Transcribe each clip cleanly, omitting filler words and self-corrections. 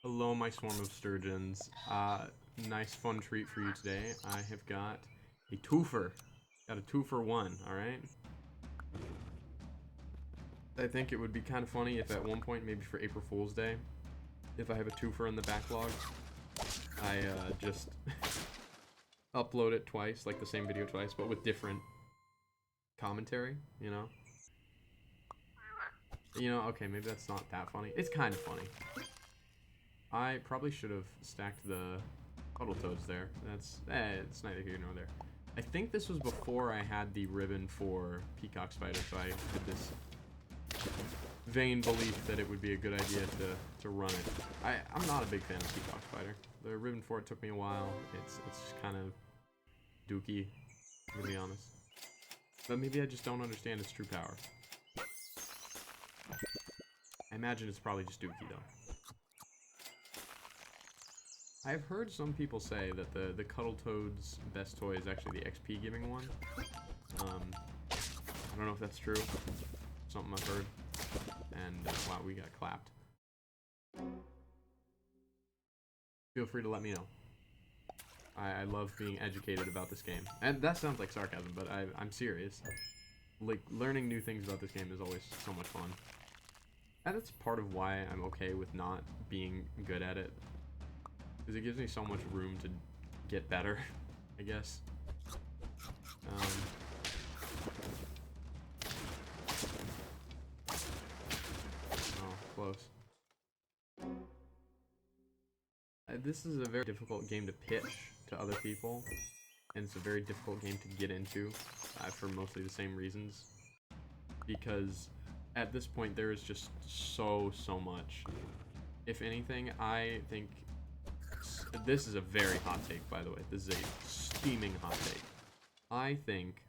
Hello, my swarm of sturgeons. Nice fun treat for you today. I have got a twofer. Got a 2-for-1, alright? I think it would be kind of funny if at one point, maybe for April Fool's Day, if I have a twofer in the backlog, I just upload it twice, like the same video twice, but with different commentary, you know? Okay, maybe that's not that funny. It's kind of funny. I probably should have stacked the puddle toads there. It's neither here nor there. I think this was before I had the ribbon for peacock spider, so I had this vain belief that it would be a good idea to run it. I'm not a big fan of peacock spider. The ribbon for it took me a while. It's just kind of dookie, to be honest. But maybe I just don't understand its true power. I imagine it's probably just dookie, though. I've heard some people say that the Cuddle Toad's best toy is actually the XP giving one. I don't know if that's true. Something I've heard. And wow, we got clapped. Feel free to let me know. I love being educated about this game. And that sounds like sarcasm, but I'm serious. Like, learning new things about this game is always so much fun. And that's part of why I'm okay with not being good at it. Because it gives me so much room to get better, I guess. Oh, close. This is a very difficult game to pitch to other people. And it's a very difficult game to get into for mostly the same reasons. Because at this point, there is just so much. If anything, I think... This is a very hot take, by the way. This is a steaming hot take. I think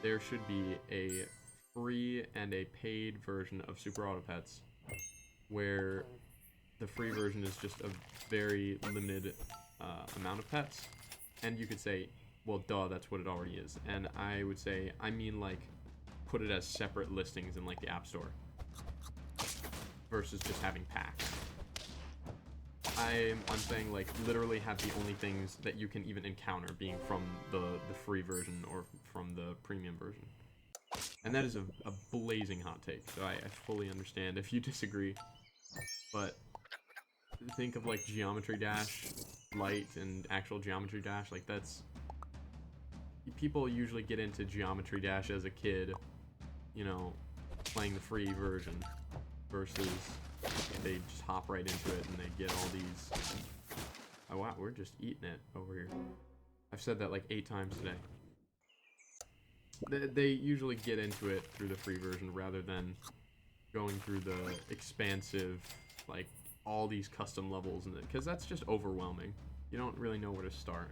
there should be a free and a paid version of Super Auto Pets, where the free version is just a very limited amount of pets, and you could say, well, duh, that's what it already is. And I would say, I mean, like, put it as separate listings in, like, the App Store, versus just having packs. I'm saying, like, literally have the only things that you can even encounter being from the free version or from the premium version. And that is a blazing hot take, so I fully understand if you disagree. But think of, like, Geometry Dash Lite and actual Geometry Dash. Like, that's... People usually get into Geometry Dash as a kid, you know, playing the free version, versus... they just hop right into it and they get all these... Oh wow, we're just eating it over here. I've said that like 8 times today. They usually get into it through the free version rather than going through the expansive, like, all these custom levels, and because that's just overwhelming. You don't really know where to start.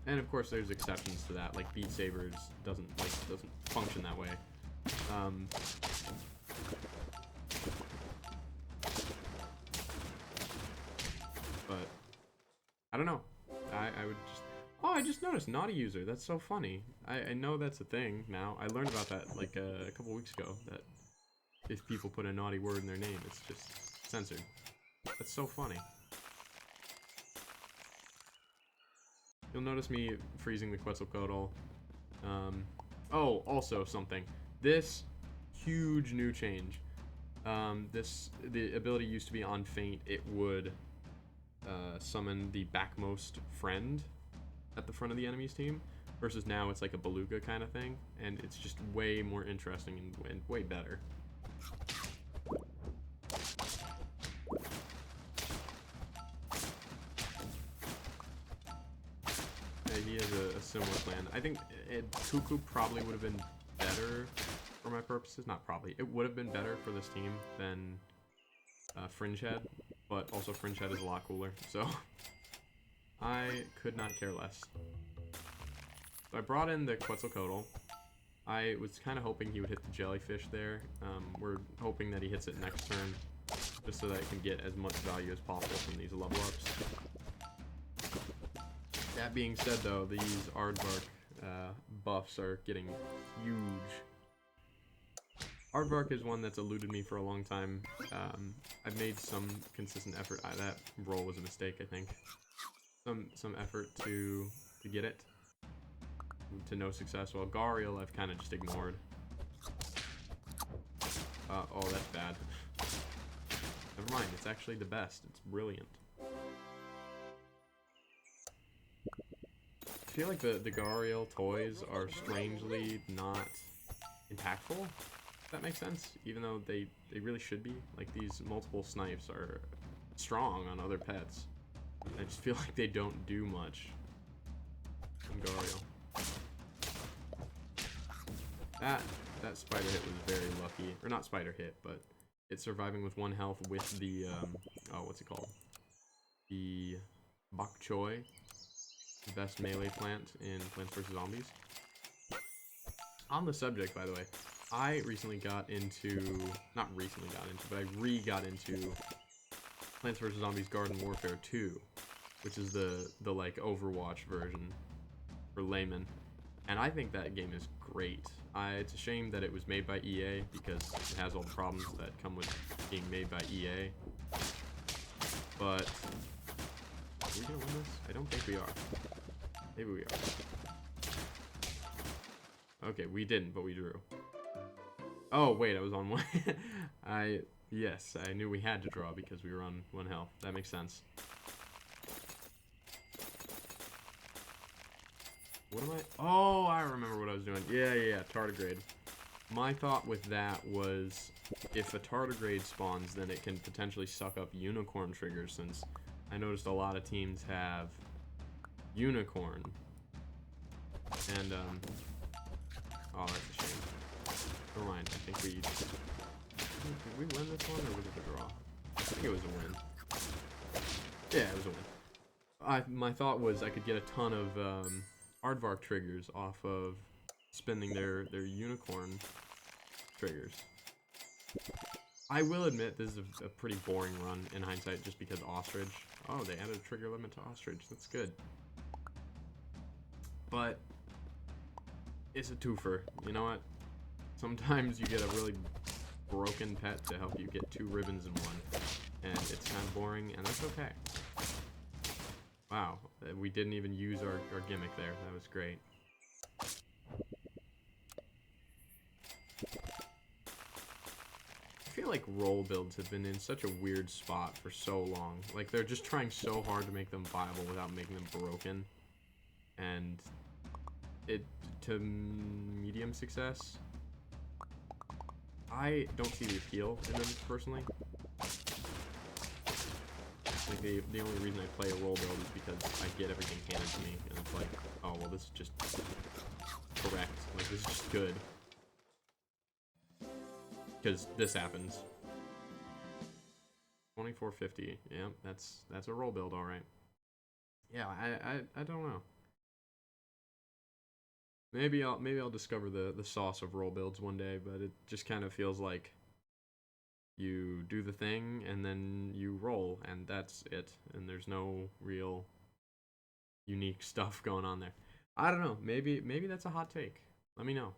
And of course there's exceptions to that, like Beat Sabers doesn't function that way. But I don't know. I would just... Oh, I just noticed naughty user. That's so funny. I know that's a thing now. I learned about that like a couple weeks ago, that if people put a naughty word in their name, it's just censored. That's so funny. You'll notice me freezing the Quetzalcoatl. Oh, also something. This huge new change. The ability used to be on Feint. It would summon the backmost friend at the front of the enemy's team, versus now it's like a beluga kind of thing, and it's just way more interesting and way better. He has a similar plan. I think Cuckoo probably would have been better for my purposes. Not probably. It would have been better for this team than Fringe Head, but also Fringe Head is a lot cooler, so I could not care less. So I brought in the Quetzalcoatl. I was kind of hoping he would hit the jellyfish there. We're hoping that he hits it next turn, just so that I can get as much value as possible from these level ups. That being said, though, these Aardvark buffs are getting huge. Aardvark is one that's eluded me for a long time. I've made some consistent effort. That roll was a mistake, I think. Some effort to get it. To no success. Well, Gharial I've kind of just ignored. Oh, that's bad. Never mind, it's actually the best. It's brilliant. I feel like the Gharial toys are strangely not impactful, if that makes sense. Even though they really should be. Like, these multiple snipes are strong on other pets. I just feel like they don't do much on Gharial. That spider hit was very lucky. Or not spider hit, but it's surviving with 1 health with the, oh, what's it called? The bok choy. The best melee plant in Plants vs. Zombies. On the subject, by the way, I recently got into, not recently got into, but I got into Plants vs. Zombies Garden Warfare 2, which is the like Overwatch version for laymen. And I think that game is great. It's a shame that it was made by EA because it has all the problems that come with being made by EA. But are we gonna win this? I don't think we are. Maybe we are. Okay, we didn't, but we drew. Oh wait, I was on 1. Yes, I knew we had to draw because we were on 1 health. That makes sense. What am I? Oh, I remember what I was doing. Yeah, tardigrade. My thought with that was, if a tardigrade spawns, then it can potentially suck up unicorn triggers, since I noticed a lot of teams have unicorn. And, oh, that's a shame. Never mind, I think we... Did we win this one, or was it a draw? I think it was a win. Yeah, it was a win. My thought was I could get a ton of, Aardvark triggers off of spending their unicorn triggers. I will admit this is a pretty boring run in hindsight just because ostrich. Oh, they added a trigger limit to ostrich. That's good. But it's a twofer. You know what? Sometimes you get a really broken pet to help you get 2 ribbons in one. And it's kind of boring, and that's okay. Wow, we didn't even use our gimmick there. That was great. I feel like roll builds have been in such a weird spot for so long. Like, they're just trying so hard to make them viable without making them broken. And it, to medium success, I don't see the appeal in them, personally. Like, the only reason I play a roll build is because I get everything handed to me, and it's like, oh, well, this is just correct. Like, this is just good. Because this happens. 2450. Yeah, that's a roll build, all right. Yeah, I don't know. Maybe I'll discover the sauce of roll builds one day, but it just kind of feels like you do the thing and then you roll, and that's it. And there's no real unique stuff going on there. I don't know. Maybe that's a hot take. Let me know.